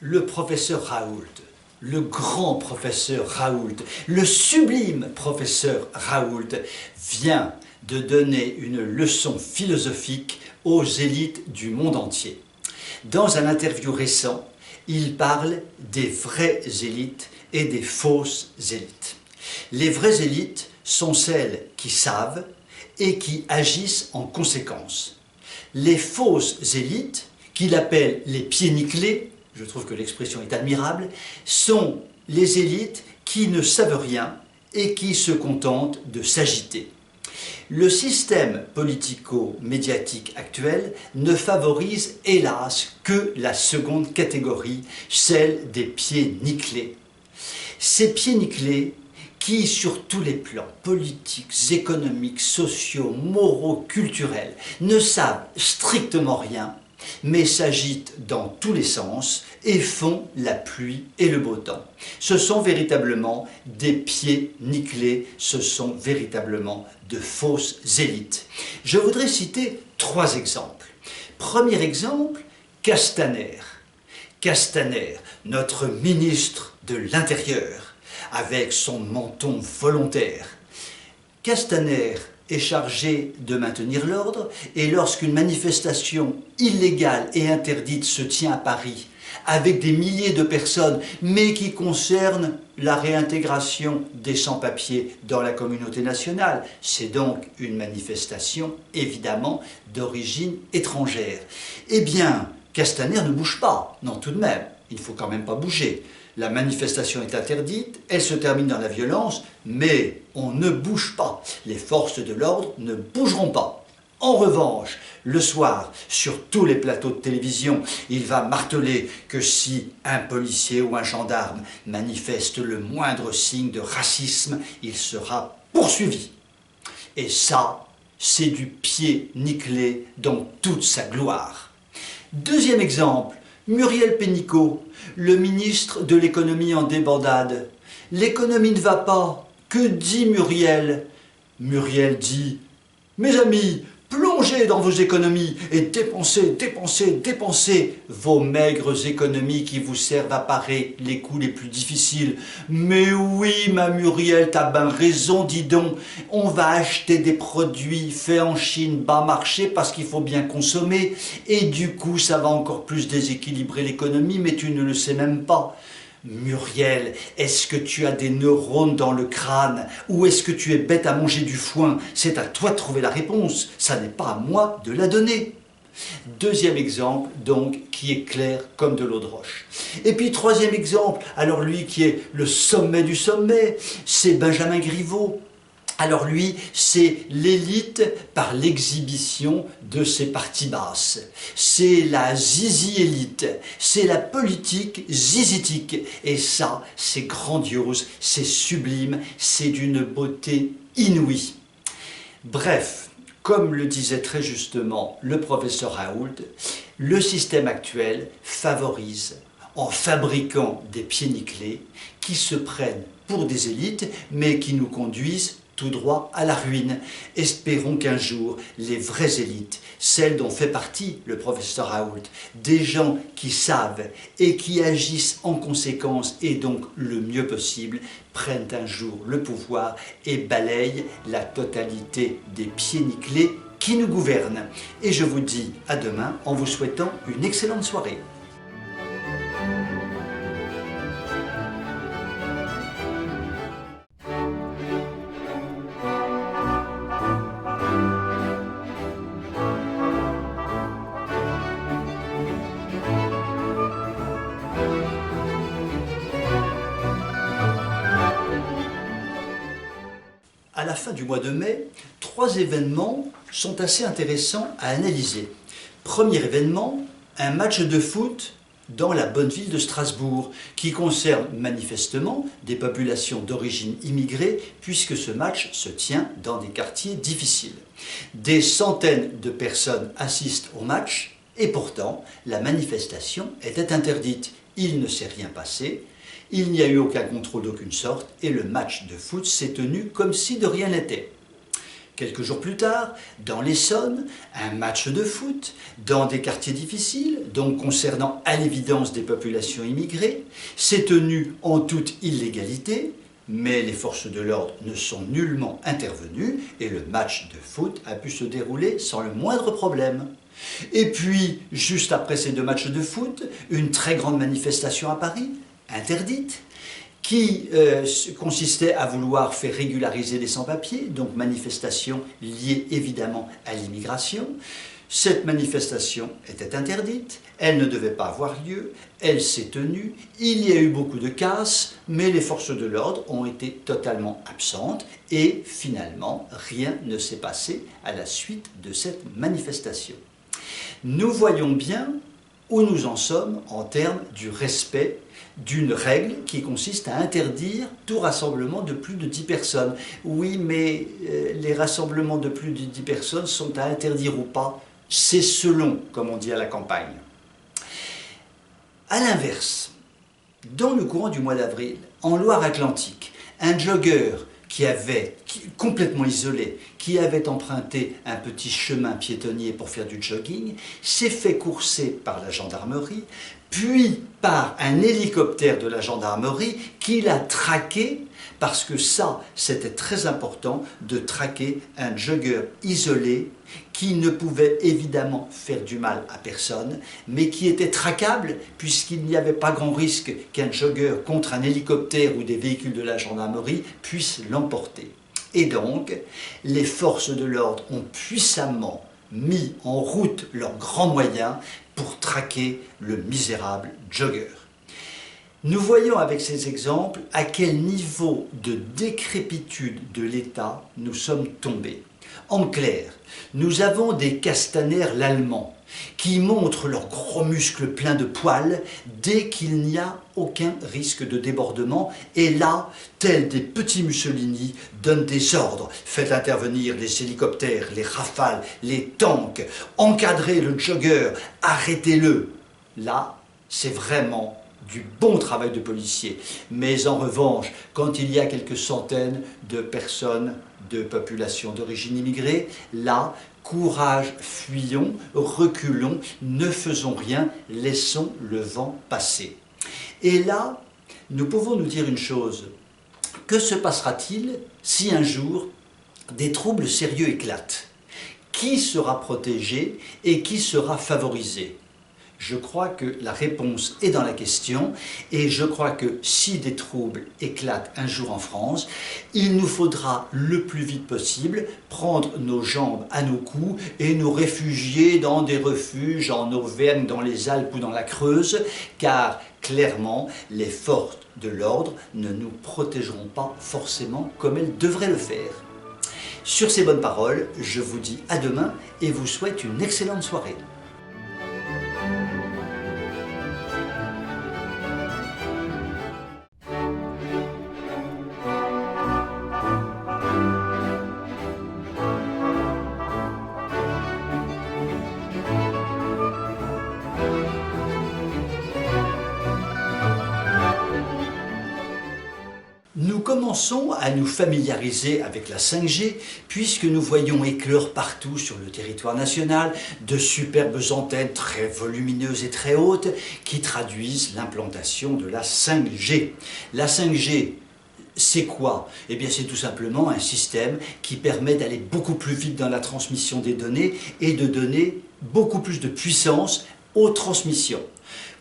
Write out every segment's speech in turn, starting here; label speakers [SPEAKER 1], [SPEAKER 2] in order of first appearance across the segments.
[SPEAKER 1] le professeur Raoult, le grand professeur Raoult, le sublime professeur Raoult vient de donner une leçon philosophique aux élites du monde entier. Dans un interview récent, il parle des vraies élites et des fausses élites. Les vraies élites sont celles qui savent et qui agissent en conséquence. Les fausses élites, qu'il appelle les pieds nickelés, je trouve que l'expression est admirable, sont les élites qui ne savent rien et qui se contentent de s'agiter. Le système politico-médiatique actuel ne favorise hélas que la seconde catégorie, celle des pieds nickelés. Ces pieds nickelés qui, sur tous les plans politiques, économiques, sociaux, moraux, culturels, ne savent strictement rien, mais s'agitent dans tous les sens et font la pluie et le beau temps. Ce sont véritablement des pieds nickelés, ce sont véritablement de fausses élites. Je voudrais citer 3 exemples. Premier exemple, Castaner. Castaner, notre ministre de l'Intérieur, avec son menton volontaire. Castaner est chargé de maintenir l'ordre et lorsqu'une manifestation illégale et interdite se tient à Paris avec des milliers de personnes mais qui concerne la réintégration des sans-papiers dans la communauté nationale, c'est donc une manifestation évidemment d'origine étrangère. Eh bien, Castaner ne bouge pas, non tout de même, il ne faut quand même pas bouger. La manifestation est interdite, elle se termine dans la violence, mais on ne bouge pas. Les forces de l'ordre ne bougeront pas. En revanche, le soir, sur tous les plateaux de télévision, il va marteler que si un policier ou un gendarme manifeste le moindre signe de racisme, il sera poursuivi. Et ça, c'est du pied nickelé dans toute sa gloire. Deuxième exemple, Muriel Pénicaud, le ministre de l'économie en débandade. L'économie ne va pas. Que dit Muriel? Muriel dit « Mes amis, plongez dans vos économies et dépensez, dépensez, dépensez vos maigres économies qui vous servent à parer les coups les plus difficiles. Mais oui, ma Muriel, t'as bien raison, dis donc, on va acheter des produits faits en Chine bas marché parce qu'il faut bien consommer et du coup ça va encore plus déséquilibrer l'économie, mais tu ne le sais même pas. Muriel, est-ce que tu as des neurones dans le crâne ou est-ce que tu es bête à manger du foin? C'est à toi de trouver la réponse, ça n'est pas à moi de la donner. Deuxième exemple, donc, qui est clair comme de l'eau de roche. Et puis troisième exemple, alors lui qui est le sommet du sommet, c'est Benjamin Griveaux. Alors lui, c'est l'élite par l'exhibition de ses parties basses. C'est la zizi-élite, c'est la politique zizitique. Et ça, c'est grandiose, c'est sublime, c'est d'une beauté inouïe. Bref, comme le disait très justement le professeur Raoult, le système actuel favorise, en fabriquant des pieds nickelés, qui se prennent pour des élites, mais qui nous conduisent tout droit à la ruine. Espérons qu'un jour, les vraies élites, celles dont fait partie le professeur Raoult, des gens qui savent et qui agissent en conséquence et donc le mieux possible, prennent un jour le pouvoir et balayent la totalité des pieds nickelés qui nous gouvernent. Et je vous dis à demain en vous souhaitant une excellente soirée. À la fin du mois de mai, 3 événements sont assez intéressants à analyser. Premier événement, un match de foot dans la bonne ville de Strasbourg, qui concerne manifestement des populations d'origine immigrée, puisque ce match se tient dans des quartiers difficiles. Des centaines de personnes assistent au match, et pourtant, la manifestation était interdite. Il ne s'est rien passé. Il n'y a eu aucun contrôle d'aucune sorte et le match de foot s'est tenu comme si de rien n'était. Quelques jours plus tard, dans l'Essonne, un match de foot, dans des quartiers difficiles, donc concernant à l'évidence des populations immigrées, s'est tenu en toute illégalité, mais les forces de l'ordre ne sont nullement intervenues et le match de foot a pu se dérouler sans le moindre problème. Et puis, juste après ces deux matchs de foot, une très grande manifestation à Paris, interdite, qui consistait à vouloir faire régulariser les sans-papiers, donc manifestation liée évidemment à l'immigration. Cette manifestation était interdite, elle ne devait pas avoir lieu, elle s'est tenue, il y a eu beaucoup de casse, mais les forces de l'ordre ont été totalement absentes et finalement rien ne s'est passé à la suite de cette manifestation. Nous voyons bien où nous en sommes en termes du respect d'une règle qui consiste à interdire tout rassemblement de plus de 10 personnes. Oui, mais les rassemblements de plus de 10 personnes sont à interdire ou pas, c'est selon, comme on dit à la campagne. A l'inverse, dans le courant du mois d'avril, en Loire-Atlantique, un jogger complètement isolé, qui avait emprunté un petit chemin piétonnier pour faire du jogging, s'est fait courser par la gendarmerie, puis par un hélicoptère de la gendarmerie qui l'a traqué, parce que ça, c'était très important de traquer un jogger isolé qui ne pouvait évidemment faire du mal à personne, mais qui était traquable puisqu'il n'y avait pas grand risque qu'un jogger contre un hélicoptère ou des véhicules de la gendarmerie puisse l'emporter. Et donc, les forces de l'ordre ont puissamment mis en route leurs grands moyens pour traquer le misérable jogger. Nous voyons avec ces exemples à quel niveau de décrépitude de l'État nous sommes tombés. En clair, nous avons des Castaner l'allemand qui montrent leurs gros muscles pleins de poils dès qu'il n'y a aucun risque de débordement et là, tels des petits Mussolini, donnent des ordres. Faites intervenir les hélicoptères, les rafales, les tanks, encadrez le jogger, arrêtez-le. Là, c'est vraiment du bon travail de policier. Mais en revanche, quand il y a quelques centaines de personnes de population d'origine immigrée, là, courage, fuyons, reculons, ne faisons rien, laissons le vent passer. Et là, nous pouvons nous dire une chose. Que se passera-t-il si un jour des troubles sérieux éclatent? Qui sera protégé et qui sera favorisé? Je crois que la réponse est dans la question et je crois que si des troubles éclatent un jour en France, il nous faudra le plus vite possible prendre nos jambes à nos coups et nous réfugier dans des refuges en Auvergne, dans les Alpes ou dans la Creuse, car clairement les forces de l'ordre ne nous protégeront pas forcément comme elles devraient le faire. Sur ces bonnes paroles, je vous dis à demain et vous souhaite une excellente soirée. Nous commençons à nous familiariser avec la 5G puisque nous voyons éclore partout sur le territoire national de superbes antennes très volumineuses et très hautes qui traduisent l'implantation de la 5G. La 5G, c'est quoi? Eh bien, c'est tout simplement un système qui permet d'aller beaucoup plus vite dans la transmission des données et de donner beaucoup plus de puissance aux transmissions.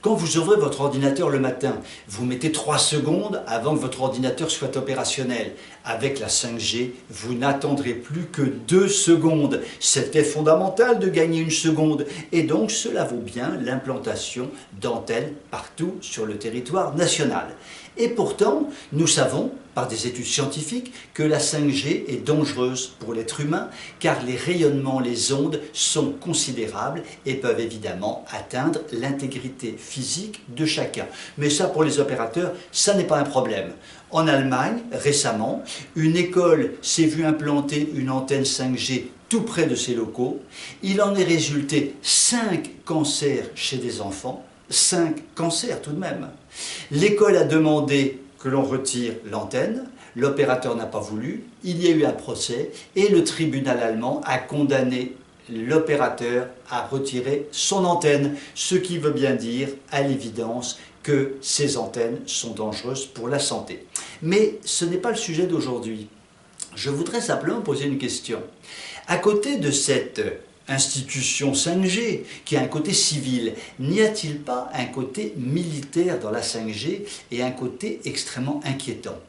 [SPEAKER 1] Quand vous ouvrez votre ordinateur le matin, vous mettez 3 secondes avant que votre ordinateur soit opérationnel. Avec la 5G, vous n'attendrez plus que 2 secondes. C'était fondamental de gagner 1 seconde. Et donc, cela vaut bien l'implantation d'antennes partout sur le territoire national. Et pourtant, nous savons, par des études scientifiques, que la 5G est dangereuse pour l'être humain, car les rayonnements, les ondes sont considérables et peuvent évidemment atteindre l'intégrité physique de chacun. Mais ça, pour les opérateurs, ça n'est pas un problème. En Allemagne, récemment, une école s'est vue implanter une antenne 5G tout près de ses locaux. Il en est résulté 5 cancers chez des enfants. 5 cancers tout de même. L'école a demandé que l'on retire l'antenne. l'opérateur n'a pas voulu, il y a eu un procès et le tribunal allemand a condamné l'opérateur à retirer son antenne, ce qui veut bien dire à l'évidence que ces antennes sont dangereuses pour la santé. Mais ce n'est pas le sujet d'aujourd'hui. Je voudrais simplement poser une question. À côté de cette institution 5G, qui a un côté civil, n'y a-t-il pas un côté militaire dans la 5G et un côté extrêmement inquiétant?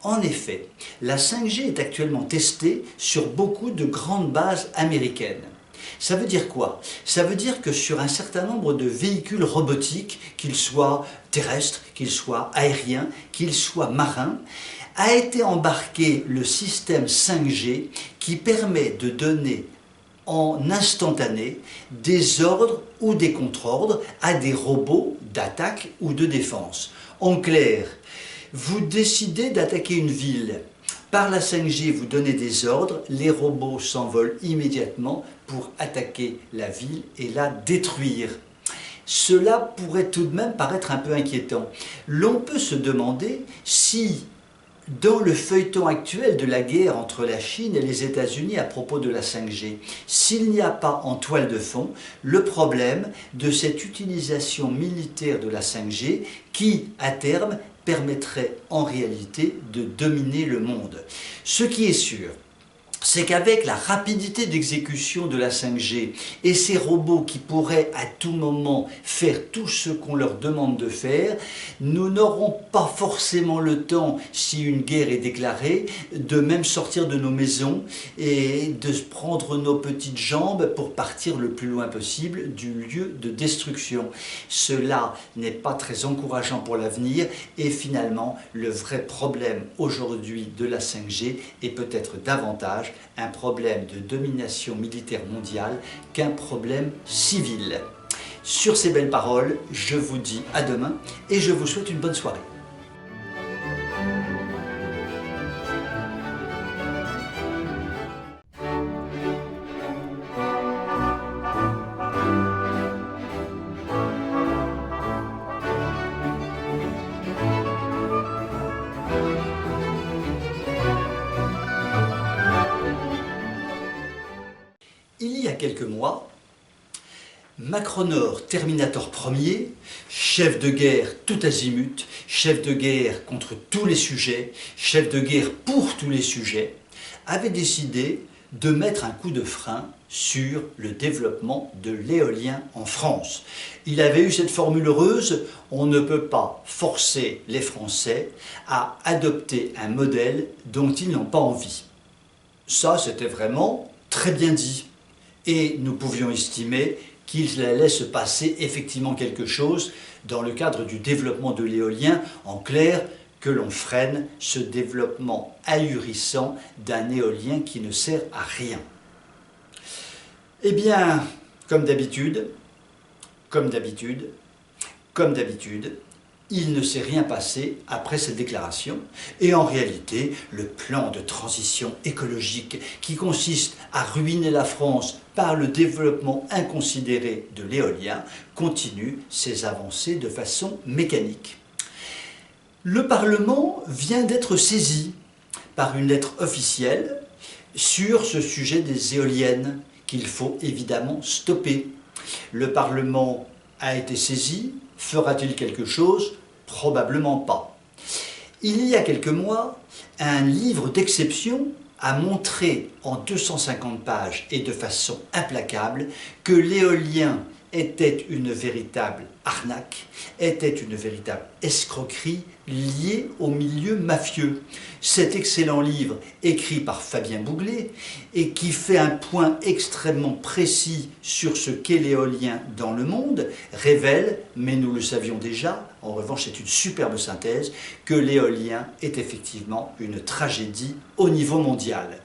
[SPEAKER 1] En effet, la 5G est actuellement testée sur beaucoup de grandes bases américaines. Ça veut dire quoi? Ça veut dire que sur un certain nombre de véhicules robotiques, qu'ils soient terrestres, qu'ils soient aériens, qu'ils soient marins, a été embarqué le système 5G qui permet de donner en instantané des ordres ou des contre-ordres à des robots d'attaque ou de défense. En clair, vous décidez d'attaquer une ville. Par la 5G, vous donnez des ordres, les robots s'envolent immédiatement pour attaquer la ville et la détruire. Cela pourrait tout de même paraître un peu inquiétant. L'on peut se demander si, dans le feuilleton actuel de la guerre entre la Chine et les États-Unis à propos de la 5G, s'il n'y a pas en toile de fond le problème de cette utilisation militaire de la 5G qui, à terme, permettrait en réalité de dominer le monde. Ce qui est sûr, c'est qu'avec la rapidité d'exécution de la 5G et ces robots qui pourraient à tout moment faire tout ce qu'on leur demande de faire, nous n'aurons pas forcément le temps, si une guerre est déclarée, de même sortir de nos maisons et de prendre nos petites jambes pour partir le plus loin possible du lieu de destruction. Cela n'est pas très encourageant pour l'avenir et finalement, le vrai problème aujourd'hui de la 5G est peut-être davantage un problème de domination militaire mondiale qu'un problème civil. Sur ces belles paroles, je vous dis à demain et je vous souhaite une bonne soirée. Il y a quelques mois, Macronor Terminator Ier, chef de guerre tout azimut, chef de guerre contre tous les sujets, chef de guerre pour tous les sujets, avait décidé de mettre un coup de frein sur le développement de l'éolien en France. Il avait eu cette formule heureuse, on ne peut pas forcer les Français à adopter un modèle dont ils n'ont pas envie. Ça, c'était vraiment très bien dit. Et nous pouvions estimer qu'il allait se passer effectivement quelque chose dans le cadre du développement de l'éolien, en clair, que l'on freine ce développement ahurissant d'un éolien qui ne sert à rien. Eh bien, comme d'habitude, il ne s'est rien passé après cette déclaration. Et en réalité, le plan de transition écologique qui consiste à ruiner la France par le développement inconsidéré de l'éolien continue ses avancées de façon mécanique. Le Parlement vient d'être saisi par une lettre officielle sur ce sujet des éoliennes qu'il faut évidemment stopper. Le Parlement a été saisi. Fera-t-il quelque chose? Probablement pas. Il y a quelques mois, un livre d'exception a montré en 250 pages et de façon implacable que l'éolien était une véritable arnaque, était une véritable escroquerie liée au milieu mafieux. Cet excellent livre, écrit par Fabien Bouglet, et qui fait un point extrêmement précis sur ce qu'est l'éolien dans le monde, révèle, mais nous le savions déjà, en revanche c'est une superbe synthèse, que l'éolien est effectivement une tragédie au niveau mondial.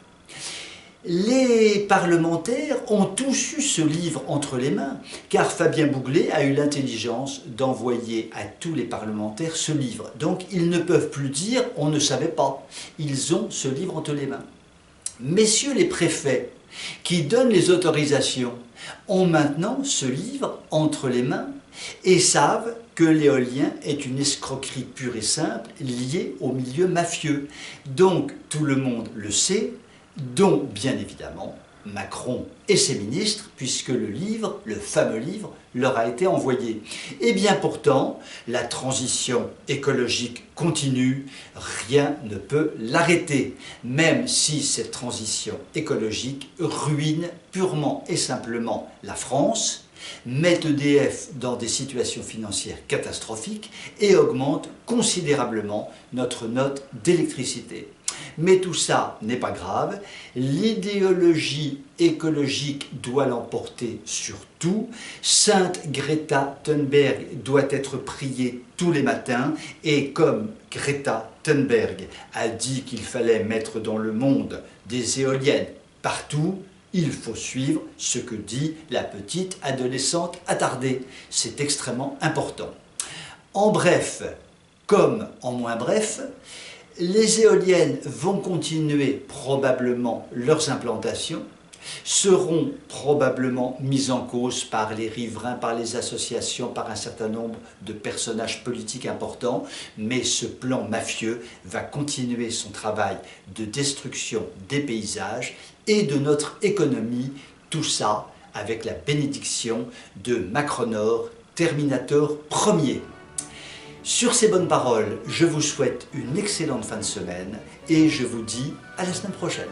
[SPEAKER 1] Les parlementaires ont tous eu ce livre entre les mains, car Fabien Bouglet a eu l'intelligence d'envoyer à tous les parlementaires ce livre. Donc ils ne peuvent plus dire « on ne savait pas ». Ils ont ce livre entre les mains. Messieurs les préfets, qui donnent les autorisations, ont maintenant ce livre entre les mains et savent que l'éolien est une escroquerie pure et simple liée au milieu mafieux. Donc tout le monde le sait, dont bien évidemment Macron et ses ministres, puisque le livre, le fameux livre, leur a été envoyé. Et bien pourtant, la transition écologique continue, rien ne peut l'arrêter, même si cette transition écologique ruine purement et simplement la France, met EDF dans des situations financières catastrophiques et augmente considérablement notre note d'électricité. Mais tout ça n'est pas grave, l'idéologie écologique doit l'emporter sur tout. Sainte Greta Thunberg doit être priée tous les matins et comme Greta Thunberg a dit qu'il fallait mettre dans le monde des éoliennes partout, il faut suivre ce que dit la petite adolescente attardée. C'est extrêmement important. En bref, comme en moins bref, les éoliennes vont continuer probablement leurs implantations, seront probablement mises en cause par les riverains, par les associations, par un certain nombre de personnages politiques importants, mais ce plan mafieux va continuer son travail de destruction des paysages et de notre économie, tout ça avec la bénédiction de Macronor, Terminator premier. Sur ces bonnes paroles, je vous souhaite une excellente fin de semaine et je vous dis à la semaine prochaine.